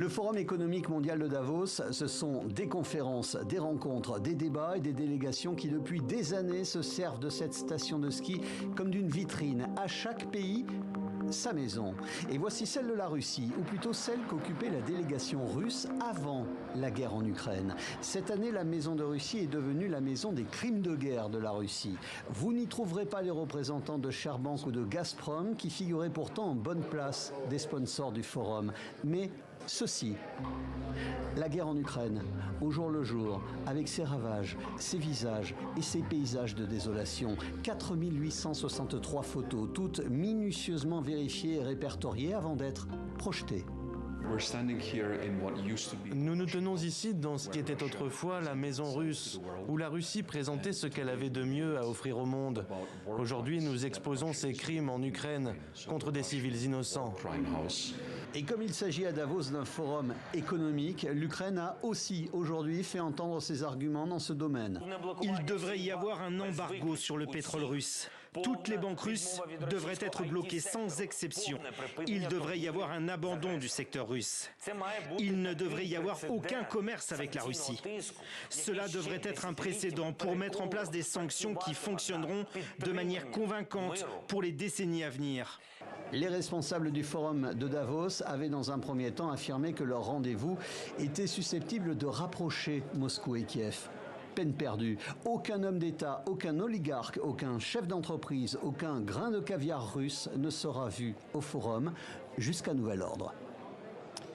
Le Forum économique mondial de Davos, ce sont des conférences, des rencontres, des débats et des délégations qui depuis des années se servent de cette station de ski comme d'une vitrine. À chaque pays, sa maison. Et voici celle de la Russie, ou plutôt celle qu'occupait la délégation russe avant la guerre en Ukraine. Cette année, la maison de Russie est devenue la maison des crimes de guerre de la Russie. Vous n'y trouverez pas les représentants de Sberbank ou de Gazprom, qui figuraient pourtant en bonne place des sponsors du forum. Mais ceci, la guerre en Ukraine, au jour le jour, avec ses ravages, ses visages et ses paysages de désolation. 4863 photos, toutes minutieusement vérifiées et répertoriées avant d'être projetées. Nous nous tenons ici dans ce qui était autrefois la maison russe, où la Russie présentait ce qu'elle avait de mieux à offrir au monde. Aujourd'hui, nous exposons ces crimes en Ukraine contre des civils innocents. Et comme il s'agit à Davos d'un forum économique, l'Ukraine a aussi aujourd'hui fait entendre ses arguments dans ce domaine. Il devrait y avoir un embargo sur le pétrole russe. Toutes les banques russes devraient être bloquées sans exception. Il devrait y avoir un abandon du secteur russe. Il ne devrait y avoir aucun commerce avec la Russie. Cela devrait être un précédent pour mettre en place des sanctions qui fonctionneront de manière convaincante pour les décennies à venir. Les responsables du forum de Davos avaient dans un premier temps affirmé que leur rendez-vous était susceptible de rapprocher Moscou et Kiev. Peine perdue. Aucun homme d'État, aucun oligarque, aucun chef d'entreprise, aucun grain de caviar russe ne sera vu au forum jusqu'à nouvel ordre.